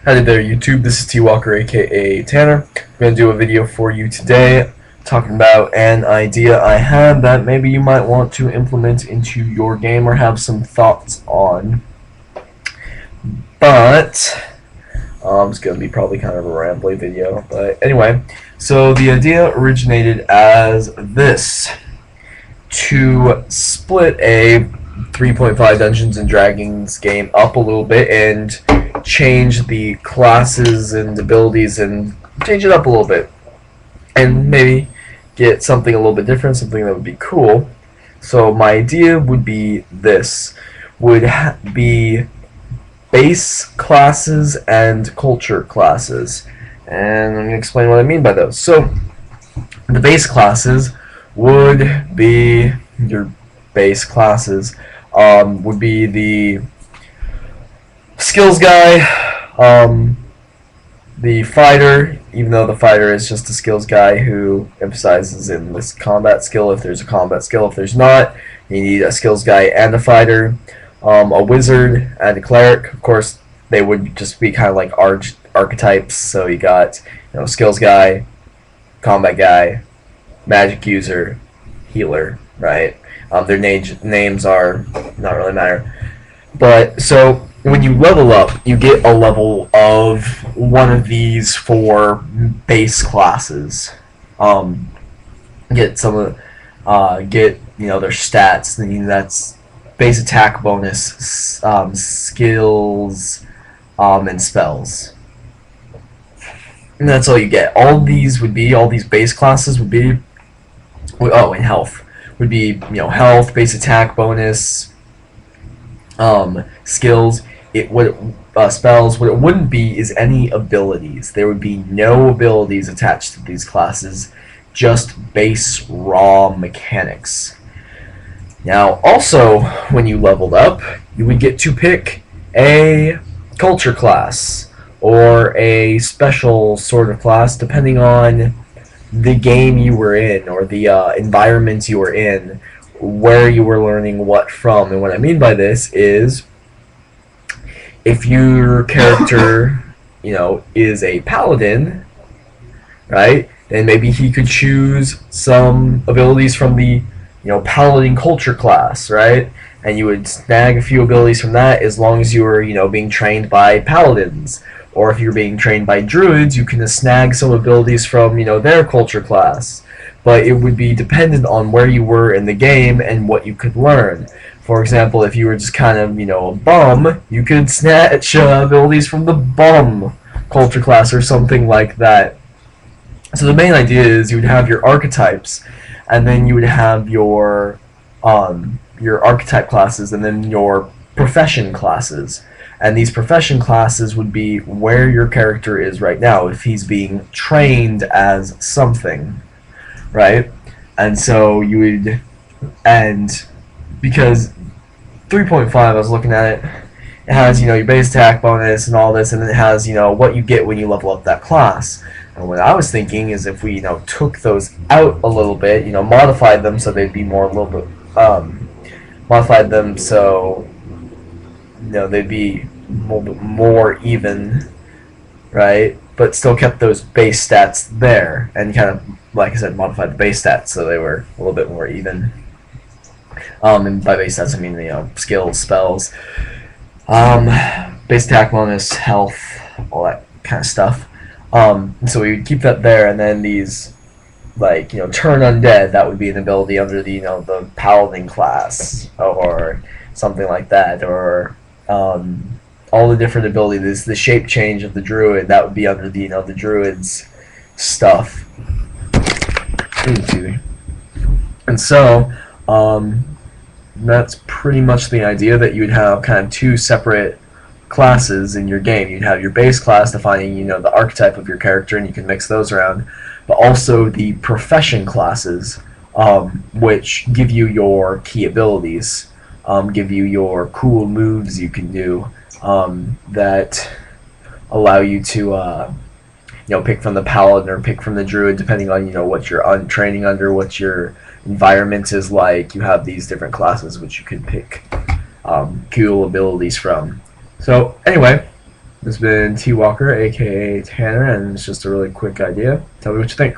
Howdy there, YouTube. This is T Walker, aka Tanner. I'm going to do a video for you today talking about an idea I had that maybe you might want to implement into your game or have some thoughts on. But it's going to be probably kind of a rambly video. But anyway, so the idea originated as this: to split a 3.5 Dungeons and Dragons game up a little bit and change the classes and abilities and change it up a little bit and maybe get something a little bit different, something that would be cool. So my idea would be this: would be base classes and culture classes, and I'm going to explain what I mean by those. So the base classes would be your base classes would be the skills guy, the fighter, even though the fighter is just a skills guy who emphasizes in this combat skill. If there's a combat skill, if there's not, you need a skills guy and a fighter. A wizard and a cleric. Of course, they would just be kind of like archetypes. So you got, skills guy, combat guy, magic user, healer, right? Their names are not really matter. But so when you level up, you get a level of one of these four base classes. Get some of get their stats. I mean, that's base attack bonus, skills, and spells. And that's all you get. All these base classes would be, and health would be, health, base attack bonus, skills. Spells. What it wouldn't be is any abilities. There would be no abilities attached to these classes, just base raw mechanics. Now, also, when you leveled up, you would get to pick a culture class or a special sort of class, depending on the game you were in or the environment you were in, where you were learning what from. And what I mean by this is, if your character, is a paladin, right, then maybe he could choose some abilities from the paladin culture class, right? And you would snag a few abilities from that as long as you were, being trained by paladins. Or if you're being trained by druids, you can snag some abilities from, their culture class. But it would be dependent on where you were in the game and what you could learn. For example, if you were just kind of, a bum, you could snatch abilities from the bum culture class or something like that. So the main idea is you would have your archetypes, and then you would have your archetype classes, and then your profession classes. And these profession classes would be where your character is right now, if he's being trained as something, right? And so you would, and because 3.5, I was looking at it, it has, your base attack bonus and all this, and then it has, what you get when you level up that class. And what I was thinking is if we, took those out a little bit, modified them so they'd be more a little bit, modified them so, they'd be a little bit more even, right? But still kept those base stats there, and kind of, like I said, modified the base stats so they were a little bit more even. And by base stats, I mean, skills, spells, base attack bonus, health, all that kind of stuff. So we would keep that there, and then these, turn undead, that would be an ability under the, the paladin class, or something like that, or, all the different abilities, the shape change of the druid, that would be under the, the druid's stuff. And so, that's pretty much the idea, that you would have kind of two separate classes in your game. You'd have your base class defining, the archetype of your character, and you can mix those around, but also the profession classes, which give you your key abilities, give you your cool moves you can do, that allow you to, pick from the paladin or pick from the druid, depending on, what you're training under, what your environment is like. You have these different classes which you can pick cool abilities from. So anyway, This has been T Walker, aka Tanner, and it's just a really quick idea. Tell me what you think.